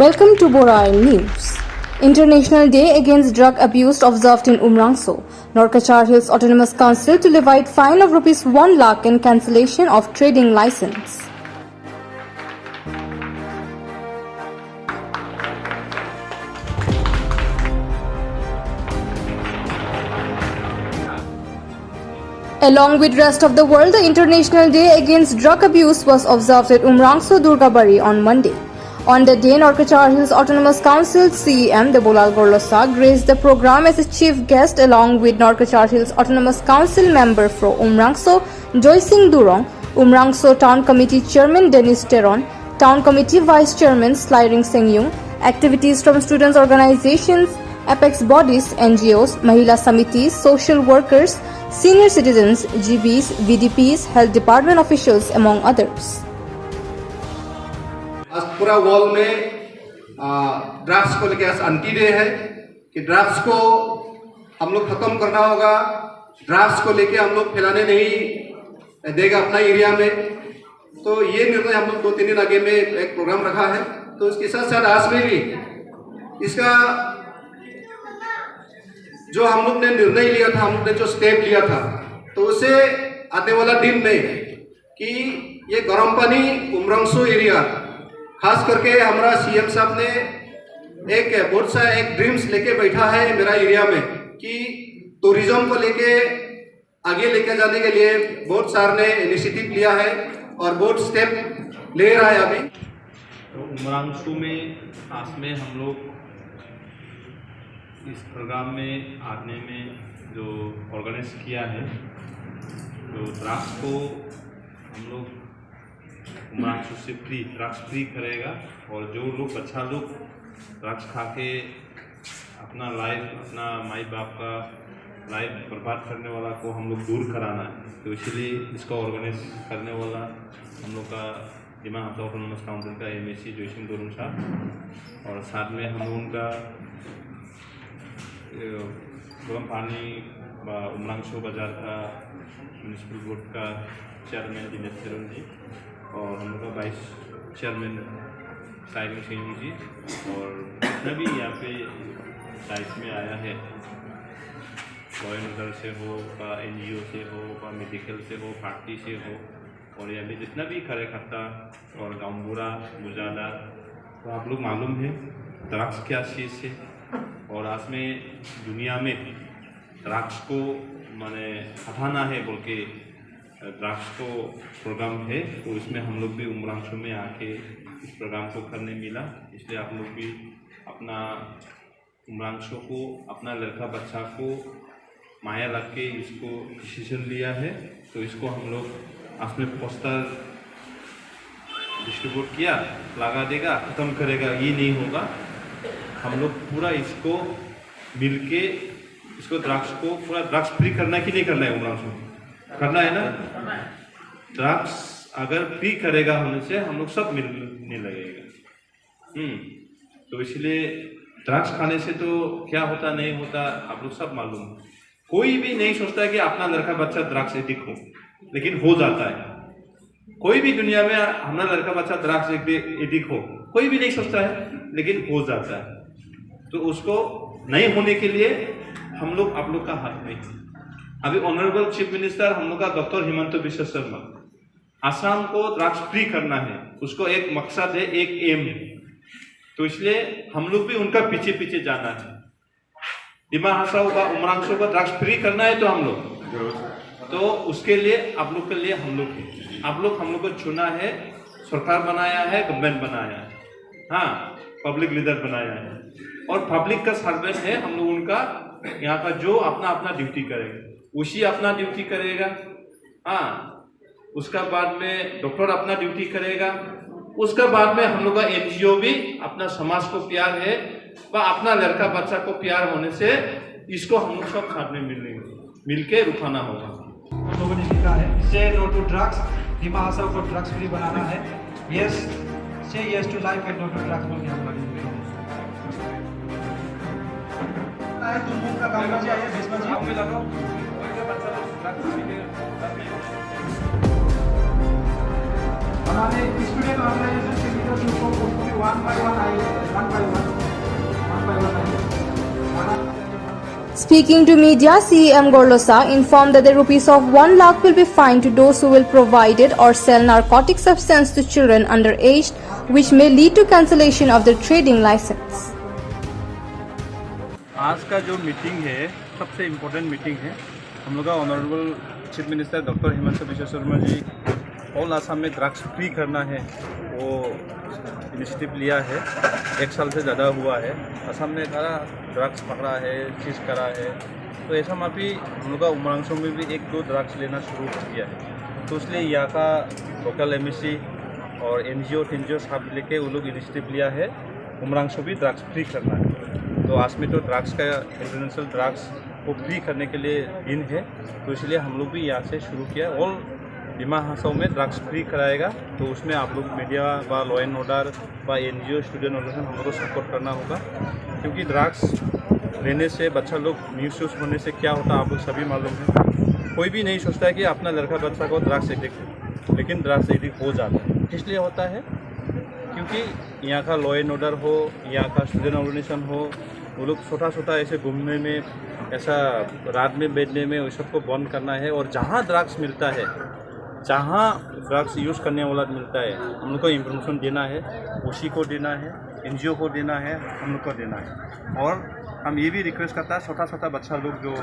Welcome to Borai News. International Day Against Drug Abuse observed in Umrangso. Norcachar Hills Autonomous Council to levy fine of Rs 1 lakh and cancellation of trading license. Along with rest of the world, the International Day Against Drug Abuse was observed at Umrangso Durgabari on Monday. On the day, Norcachar Hills Autonomous Council CEM Debolal Gorlosa graced the program as a chief guest along with Norcachar Hills Autonomous Council member from Umrangso Joy Singh Durong, Umrangso Town Committee Chairman Dennis Teron, Town Committee Vice Chairman Slyring Sengyung, activities from students organizations, apex bodies, NGOs, Mahila Samitis, social workers, senior citizens, GBs, VDPs, health department officials among others. आज पूरा world में drugs को लेकर anti day है कि drugs को हम लोग खत्म करना होगा। ड्रग्स को लेके हम लोग फैलाने नहीं देगा अपना एरिया में। तो ये निर्णय हम लोग 2-3 दिन आगे में एक प्रोग्राम रखा है। तो इसके साथ साथ आज में भी इसका जो हम लोग ने निर्णय लिया था, हम लोग ने जो स्टेप लिया था, तो उसे आने वाला दिन में कि ये गर्म पानी उमरंगसो एरिया खास करके हमारा सीएम साहब ने एक बहुत सा एक ड्रीम्स लेके बैठा है मेरा एरिया में कि टूरिज्म को लेके आगे लेके जाने के लिए बहुत सारे ने इनिशिएटिव लिया है और बहुत स्टेप ले रहा है अभी। तो उमरंगसो में आज में हम लोग इस प्रोग्राम में आने में जो ऑर्गेनाइज किया है, तो ड्रग्स को हम लोग उमरंगसो से ड्रग्स फ्री करेगा और जो लोग बच्चा लोग ड्रग्स खा के अपना लाइफ, अपना माई बाप का लाइफ बर्बाद करने वाला को हम लोग दूर कराना है। तो इसलिए इसका ऑर्गेनाइज करने वाला हम लोग का डिमा हासा ऑटोनोमस काउंसिल का MAC जोय सिंह दुरुंग साहब और साथ में हम लोग उनका गर्म पानी उमरंगसो बाजार का म्यूनिसिपल बोर्ड का चेयरमैन दिनेश तेरन जी और हम लोग का वाइस चेयरमैन स्लाइरिंग सेंgyung जी और जितना भी यहाँ पे साइट में आया है, नगर से हो, NGO से हो, मेडिकल से हो, पार्टी से हो और यहाँ पे जितना भी कार्यकर्ता और गांवबुरा मुजाला, तो आप लोग मालूम है ड्रग्स क्या चीज़ है और आज में दुनिया में ड्रग्स को माने हटाना है बोल के ड्रग्स को प्रोग्राम है। तो इसमें हम लोग भी उमरंगसो में आके इस प्रोग्राम को करने मिला, इसलिए आप लोग भी अपना उमरंगसो को, अपना लड़का बच्चा को माया लग के इसको डिसीजन लिया है। तो इसको हम लोग आज में पोस्टर डिस्ट्रीब्यूट किया, लगा देगा, ख़त्म करेगा, ये नहीं होगा। हम लोग पूरा इसको मिल के इसको ड्रग्स को पूरा ड्रग्स फ्री करना कि नहीं करना है, उमरंगसो करना है ना। ड्रग्स अगर फ्री करेगा होने से हम लोग सब मिलने लगेगा। तो इसलिए ड्रग्स खाने से तो क्या होता नहीं होता आप लोग सब मालूम। कोई भी नहीं सोचता है कि अपना लड़का बच्चा ड्रग्स एडिक्ट हो, लेकिन हो जाता है। कोई भी दुनिया में हमारा लड़का बच्चा ड्रग्स एडिक्ट हो, कोई भी नहीं सोचता है, लेकिन हो जाता है। तो उसको नहीं होने के लिए हम लोग आप लोग का हाथ में। अभी ऑनरेबल चीफ मिनिस्टर हम लोग का डॉक्टर हिमंत बिश्व शर्मा आसाम को ड्रग्स फ्री करना है, उसको एक मकसद है, एक एम है। तो इसलिए हम लोग भी उनका पीछे पीछे जाना है। डिमा हासाओ का उमरंगसो को ड्रग्स फ्री करना है तो हम लोग, तो उसके लिए आप लोग के लिए हम लोग हैं। आप लोग हम लोग को चुना है, सरकार बनाया है, गवर्नमेंट बनाया है, हाँ पब्लिक लीडर बनाया है और पब्लिक का सर्वेंट है हम लोग। उनका यहाँ का जो अपना अपना ड्यूटी करेगा उसी अपना ड्यूटी करेगा, हाँ। उसका बाद में डॉक्टर अपना ड्यूटी करेगा, उसका बाद में हम लोग का NGO भी अपना समाज को प्यार है व अपना लड़का बच्चा को प्यार होने से इसको हम लोग सब साथ में मिल के रुकाना होगा। लोगों ने लिखा है say no to drugs, Dima Hasao को ड्रग्स फ्री बनाना है, yes say yes to life and no to drugs बोल के हम लोग तुम मुंह का काम कर चाहिए बिस्मा जी आप भी लगाओ हमारे स्टूडेंट ऑर्गेनाइजेशन के लीडर्स को 1 by 1 I Speaking to media, CEM Gorlosa informed that the rupees of 1 lakh will be fined to those who will provide it or sell narcotic substance to children underage, which may lead to cancellation of their trading license. आज का जो meeting है सबसे important meeting है। हम लोग का honourable chief minister doctor Himanta Biswa Sarma ji all Assam में ड्रग्स फ्री करना है वो इनिशिएटिव लिया है। 1 साल से ज़्यादा हुआ है असम में सारा ड्रग्स पकड़ा है, चीज़ करा है। तो ऐसा माफी हम लोग का उमरांसो में भी 1-2 ड्रग्स लेना शुरू किया है। तो इसलिए यहाँ का लोकल एमएससी और NGO सब लेके वो लोग इनिशिएटिव लिया है उमरांसो भी ड्रग्स फ्री करना है। तो आज में तो ड्रग्स का इंटरनेशनल ड्रग्स को फ्री करने के लिए दिन है, तो इसलिए हम लोग भी यहाँ से शुरू किया। ऑल डिमा हासाओ में ड्रग्स फ्री कराएगा, तो उसमें आप लोग मीडिया व लॉ एंड ऑर्डर व NGO स्टूडेंट ऑर्गेनाइजेशन हम लोग को सपोर्ट करना होगा, क्योंकि ड्रग्स लेने से बच्चा लोग मिसयूज होने से क्या होता है आप लोग सभी मालूम है। कोई भी नहीं सोचता है कि अपना लड़का बच्चा को ड्रग्स एडिक्ट है, लेकिन ड्रग्स एडिक्ट हो जाता है। इसलिए होता है क्योंकि यहाँ का लॉ एंड ऑर्डर हो, यहाँ का स्टूडेंट ऑर्गेनाइजेशन हो, वो लोग छोटा ऐसे घूमने में, ऐसा रात में बैठने में, उस सबको बंद करना है। और जहाँ ड्रग्स मिलता है, जहाँ ड्रग्स यूज़ करने वाला मिलता है, हम लोग को इंफॉर्मेशन देना है, उसी को देना है, NGO को देना है, हम लोग को देना है। और हम ये भी रिक्वेस्ट करता है छोटा बच्चा लोग जो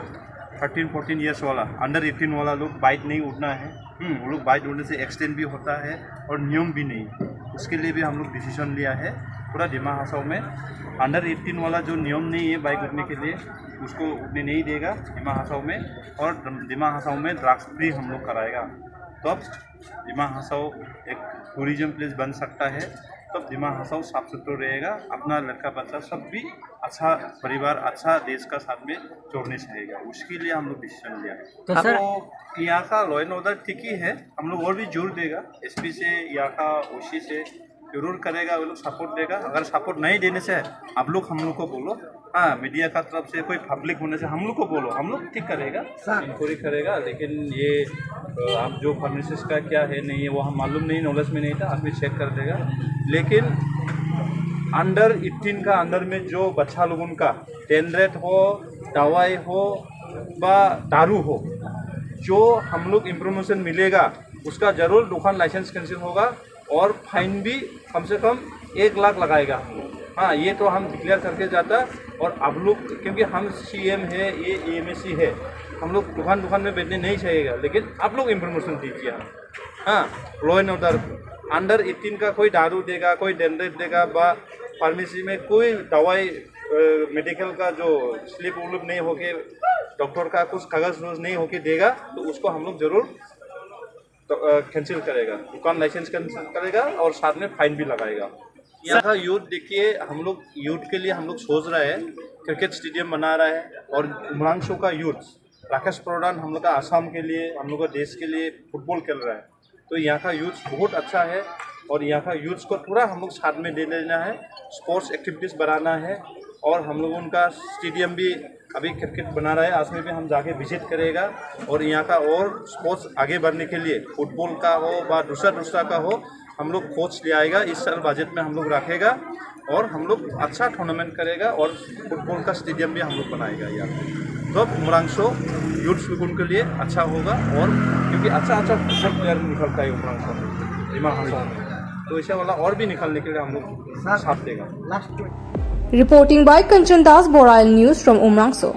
13-14 ईयर्स वाला, अंडर 18 वाला लोग बाइक नहीं उड़ना है। वो लोग बाइक उड़ने से एक्सीडेंट भी होता है और नियम भी नहीं। उसके लिए भी हम लोग डिसीजन लिया है पूरा डिमा हासाओ में। अंडर 18 वाला जो नियम नहीं है बाइक उड़ने के लिए, उसको उड़ने नहीं देगा डिमा हासाओ में। और डिमा हासाओ में ड्रग्स फ्री हम लोग कराएगा, तब डिमा हासाओ एक टूरिज्म प्लेस बन सकता है, तब डिमा हासाओ साफ सुथरा रहेगा। अपना लड़का बच्चा सब भी अच्छा परिवार, अच्छा देश का साथ में जोड़ने चाहेगा। उसके लिए हम लोग डिसीजन लिया है। तो सर यहाँ का लॉ एंड ऑर्डर ठीक ही है, हम लोग और भी जोर देगा। SP से, यहाँ का OC से जरूर करेगा, वो लोग सपोर्ट देगा। अगर सपोर्ट नहीं देने से आप लोग हम लोग को बोलो, हाँ मीडिया का तरफ से कोई पब्लिक होने से हम लोग को बोलो, हम लोग ठीक करेगा, इंक्वायरी करेगा। लेकिन ये आप जो फार्मेसिस्ट का क्या है नहीं है वो हम मालूम नहीं, नॉलेज में नहीं था, आदमी चेक कर देगा। लेकिन अंडर 18 का अंदर में जो बच्चा लोगों का टेंडरेट हो, दवाई हो व दारू हो, जो हम लोग इंफॉर्मेशन मिलेगा उसका जरूर दुकान लाइसेंस कैंसिल होगा और फाइन भी कम से कम 1 लाख लगाएगा हम लोग। हाँ, ये तो हम डिक्लेयर करके जाता। और आप लोग, क्योंकि हम CM है, ये AMSC है, हम लोग दुकान में बैठने नहीं चाहिएगा, लेकिन आप लोग इंफॉर्मेशन दीजिए। हाँ, लॉ एंड ऑर्डर अंडर 18 का कोई दारू देगा, कोई डेंडरेट देगा, व फार्मेसी में कोई दवाई मेडिकल का जो स्लिप वुलिप नहीं होके, डॉक्टर का कुछ कागज रोज नहीं होके देगा, तो उसको हम लोग जरूर कैंसिल करेगा, दुकान लाइसेंस कैंसिल करेगा और साथ में फाइन भी लगाएगा। यहाँ का यूथ देखिए, हम लोग यूथ के लिए हम लोग सोच रहे हैं, क्रिकेट स्टेडियम बना रहा है। और उमरांसो का यूथ राकेश प्रधान हम लोग का आसाम के लिए, हम लोग का देश के लिए फुटबॉल खेल रहा है। तो यहाँ का यूथ बहुत अच्छा है और यहाँ का यूथ को पूरा हम लोग साथ में दे लेना है, स्पोर्ट्स एक्टिविटीज़ बढ़ाना है। और हम लोग उनका स्टेडियम भी अभी क्रिकेट बना रहा है, आज में भी हम जाके विजिट करेगा। और यहाँ का और स्पोर्ट्स आगे बढ़ने के लिए, फुटबॉल का हो व दूसरा का हो, हम लोग कोच ले आएगा। इस साल बजट में हम लोग रखेगा और हम लोग अच्छा टूर्नामेंट करेगा और फुटबॉल का स्टेडियम भी हम लोग बनाएगा यहाँ। तो उमरांसो यूथ लोगों के लिए अच्छा होगा, और क्योंकि अच्छा फुटबॉल प्लेयर निकलता है उमरांसो डिमा हासाओ में, तो ऐसा वाला और भी निकालने के लिए हम लोग साथ देगा। Reporting by Kanchan Das, Boral News from Umrangso.